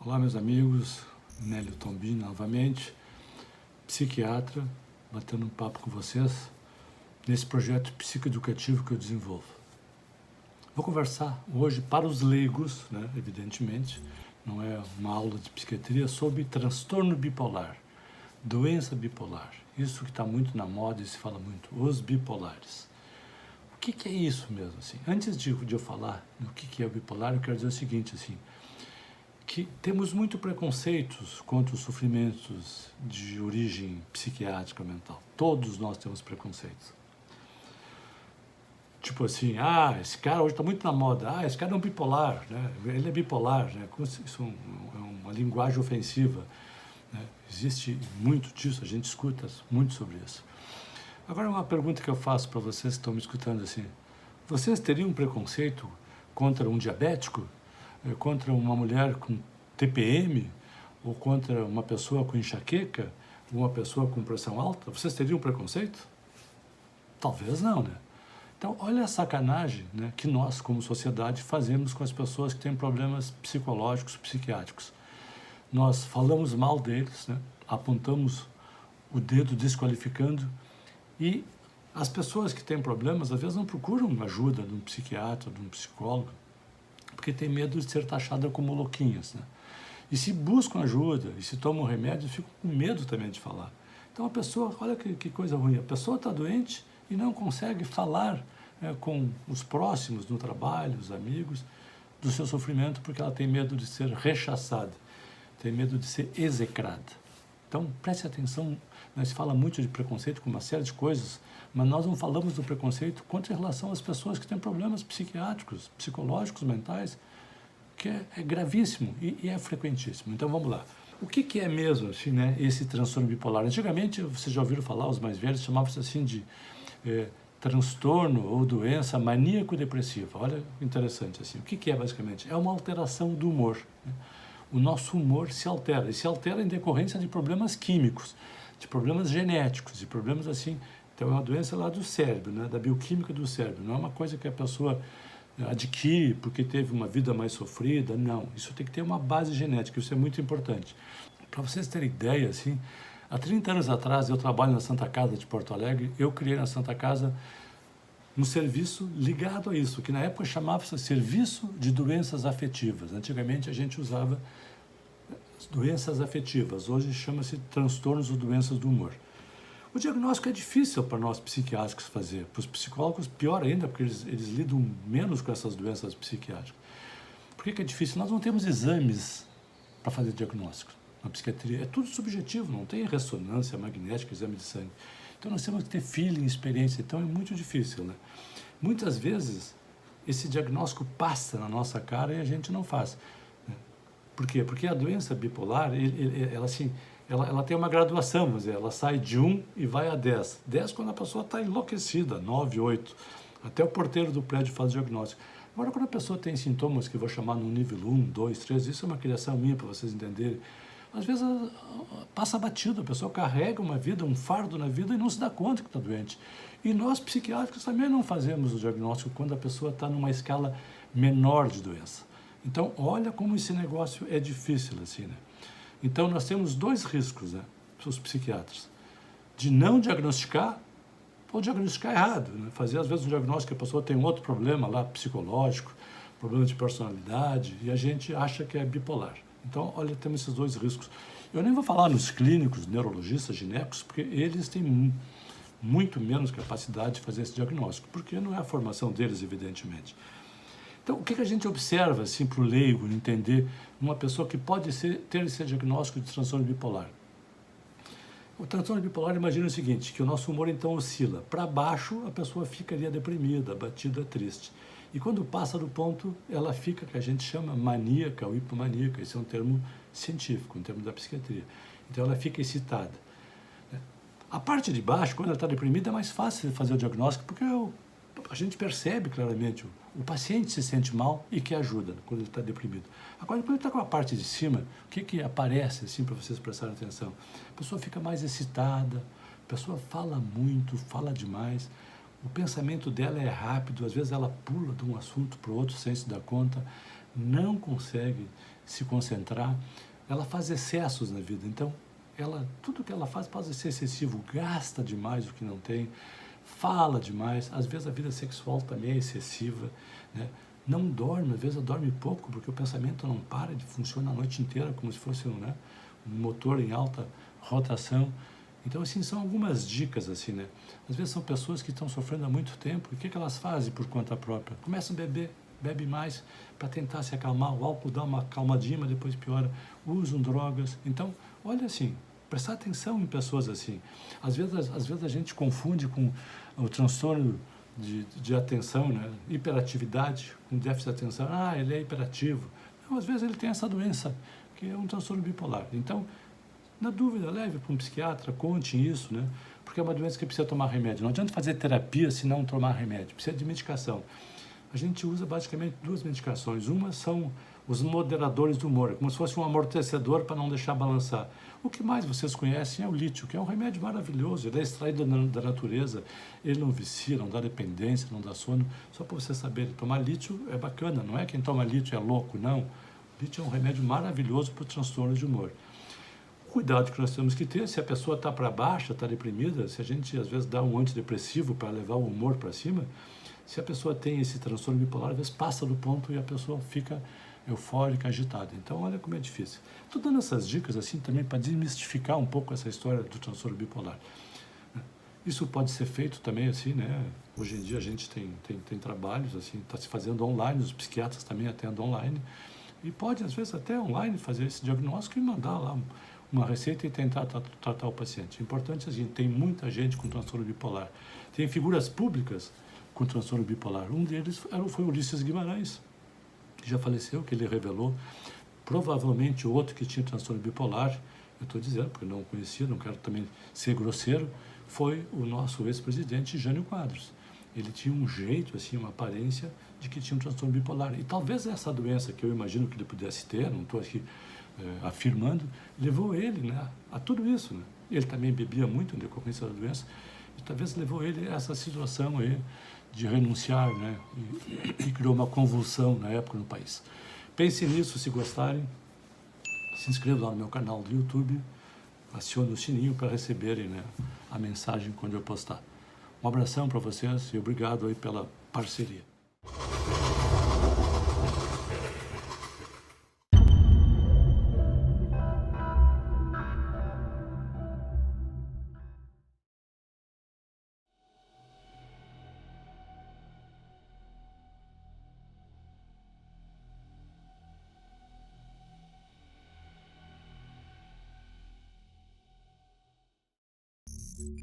Olá, meus amigos, Nélio Tombini novamente, psiquiatra, batendo um papo com vocês nesse projeto psicoeducativo que eu desenvolvo. Vou conversar hoje para os leigos, né, evidentemente, não é uma aula de psiquiatria, sobre transtorno bipolar, doença bipolar, isso que está muito na moda e se fala muito, os bipolares. O que é isso mesmo? Assim? Antes de eu falar do que é o bipolar, eu quero dizer o seguinte, assim, que temos muito preconceitos contra os sofrimentos de origem psiquiátrica mental. Todos nós temos preconceitos. Tipo assim, esse cara hoje está muito na moda, esse cara é um bipolar, né? Ele é bipolar, né? Como se isso é uma linguagem ofensiva, né? Existe muito disso, a gente escuta muito sobre isso. Agora, uma pergunta que eu faço para vocês que estão me escutando assim, vocês teriam um preconceito contra um diabético? Contra uma mulher com TPM, ou contra uma pessoa com enxaqueca, ou uma pessoa com pressão alta? Vocês teriam preconceito? Talvez não, né? Então, olha a sacanagem, né, que nós, como sociedade, fazemos com as pessoas que têm problemas psicológicos, psiquiátricos. Nós falamos mal deles, né, apontamos o dedo desqualificando, e as pessoas que têm problemas, às vezes, não procuram ajuda de um psiquiatra, de um psicólogo, porque tem medo de ser taxada como louquinhas, né? E se buscam ajuda, e se tomam remédio, ficam com medo também de falar. Então a pessoa, olha que coisa ruim, a pessoa está doente e não consegue falar com os próximos no trabalho, os amigos, do seu sofrimento, porque ela tem medo de ser rechaçada, tem medo de ser execrada. Então preste atenção, se fala muito de preconceito com uma série de coisas, mas nós não falamos do preconceito quanto em relação às pessoas que têm problemas psiquiátricos, psicológicos, mentais, que é gravíssimo e é frequentíssimo. Então vamos lá. O que é mesmo assim, né, esse transtorno bipolar? Antigamente, vocês já ouviram falar, os mais velhos chamavam-se assim de transtorno ou doença maníaco-depressiva. Olha que interessante assim. O que é basicamente? É uma alteração do humor, né? O nosso humor se altera, e se altera em decorrência de problemas químicos, de problemas genéticos, de problemas assim. Então é uma doença lá do cérebro, né, da bioquímica do cérebro, não é uma coisa que a pessoa adquire porque teve uma vida mais sofrida, não. Isso tem que ter uma base genética, isso é muito importante. Para vocês terem ideia, assim, há 30 anos atrás eu trabalho na Santa Casa de Porto Alegre, eu criei na Santa Casa um serviço ligado a isso, que na época chamava-se Serviço de Doenças Afetivas. Antigamente a gente usava doenças afetivas, hoje chama-se transtornos ou doenças do humor. O diagnóstico é difícil para nós psiquiátricos fazer, para os psicólogos pior ainda, porque eles lidam menos com essas doenças psiquiátricas. Por que é difícil? Nós não temos exames para fazer diagnóstico na psiquiatria, é tudo subjetivo, não tem ressonância magnética, exame de sangue. Então nós temos que ter feeling, experiência, então é muito difícil, né? Muitas vezes esse diagnóstico passa na nossa cara e a gente não faz. Por quê? Porque a doença bipolar, ela assim, ela tem uma graduação, mas ela sai de 1 e vai a 10. 10 quando a pessoa está enlouquecida, 9, 8. Até o porteiro do prédio faz o diagnóstico. Agora, quando a pessoa tem sintomas que eu vou chamar no nível 1, 2, 3, isso é uma criação minha para vocês entenderem. Às vezes passa batido, a pessoa carrega uma vida, um fardo na vida e não se dá conta que está doente. E nós, psiquiátricos, também não fazemos o diagnóstico quando a pessoa está numa escala menor de doença. Então, olha como esse negócio é difícil, assim, né? Então, nós temos dois riscos, né, para os psiquiatras, de não diagnosticar ou diagnosticar errado, né? Fazer, às vezes, um diagnóstico que a pessoa tem um outro problema lá, psicológico, problema de personalidade, e a gente acha que é bipolar. Então, olha, temos esses dois riscos. Eu nem vou falar nos clínicos, neurologistas, ginecos, porque eles têm muito menos capacidade de fazer esse diagnóstico, porque não é a formação deles, evidentemente. Então, o que a gente observa, assim, para o leigo entender uma pessoa que pode ter esse diagnóstico de transtorno bipolar? O transtorno bipolar, imagina o seguinte, que o nosso humor, então, oscila. Para baixo, a pessoa ficaria deprimida, abatida, triste. E quando passa do ponto, ela fica, que a gente chama maníaca ou hipomaníaca. Esse é um termo científico, um termo da psiquiatria. Então, ela fica excitada. A parte de baixo, quando ela está deprimida, é mais fácil de fazer o diagnóstico, porque a gente percebe claramente, o paciente se sente mal e quer ajuda quando ele está deprimido. Agora, quando ele está com a parte de cima, o que aparece, assim, para vocês prestarem atenção? A pessoa fica mais excitada, a pessoa fala muito, fala demais, o pensamento dela é rápido, às vezes ela pula de um assunto para o outro sem se dar conta, não consegue se concentrar, ela faz excessos na vida. Então, tudo que ela faz pode ser excessivo, gasta demais o que não tem, fala demais, às vezes a vida sexual também é excessiva, né? Não dorme, às vezes dorme pouco, porque o pensamento não para de funcionar a noite inteira, como se fosse um motor em alta rotação. Então, assim, são algumas dicas, assim, né? Às vezes são pessoas que estão sofrendo há muito tempo, e o que elas fazem por conta própria? Começam a beber, bebe mais para tentar se acalmar, o álcool dá uma calmadinha, mas depois piora, usam drogas. Então, olha assim, prestar atenção em pessoas assim. Às vezes a gente confunde com o transtorno de atenção, né? Hiperatividade, com déficit de atenção. Ah, ele é hiperativo. Não, às vezes ele tem essa doença, que é um transtorno bipolar. Então, na dúvida, leve para um psiquiatra, conte isso, né? Porque é uma doença que precisa tomar remédio. Não adianta fazer terapia se não tomar remédio, precisa de medicação. A gente usa basicamente 2 medicações. Uma são os moderadores do humor, como se fosse um amortecedor para não deixar balançar. O que mais vocês conhecem é o lítio, que é um remédio maravilhoso, ele é extraído da natureza, ele não vicia, não dá dependência, não dá sono. Só para vocês saberem, tomar lítio é bacana, não é quem toma lítio é louco, não. Lítio é um remédio maravilhoso para o transtorno de humor. Cuidado que nós temos que ter, se a pessoa está para baixo, está deprimida, se a gente às vezes dá um antidepressivo para levar o humor para cima, se a pessoa tem esse transtorno bipolar, às vezes passa do ponto e a pessoa fica eufórica, agitada. Então, olha como é difícil. Estou dando essas dicas assim também para desmistificar um pouco essa história do transtorno bipolar. Isso pode ser feito também assim, né? Hoje em dia a gente tem trabalhos assim, está se fazendo online, os psiquiatras também atendem online, e pode às vezes até online fazer esse diagnóstico e mandar lá uma receita e tentar tratar o paciente. Importante assim, tem muita gente com transtorno bipolar. Tem figuras públicas com transtorno bipolar. Um deles foi Ulisses Guimarães, que já faleceu, que ele revelou. Provavelmente o outro que tinha transtorno bipolar, eu estou dizendo, porque não conhecia, não quero também ser grosseiro, foi o nosso ex-presidente Jânio Quadros. Ele tinha um jeito, assim, uma aparência de que tinha um transtorno bipolar. E talvez essa doença que eu imagino que ele pudesse ter, não estou aqui afirmando, levou ele, né, a tudo isso, né? Ele também bebia muito em decorrência da doença, e talvez levou ele a essa situação aí de renunciar, né, e criou uma convulsão na época no país. Pense nisso, se gostarem, se inscrevam lá no meu canal do YouTube, acione o sininho para receberem, né, a mensagem quando eu postar. Um abração para vocês e obrigado aí pela parceria.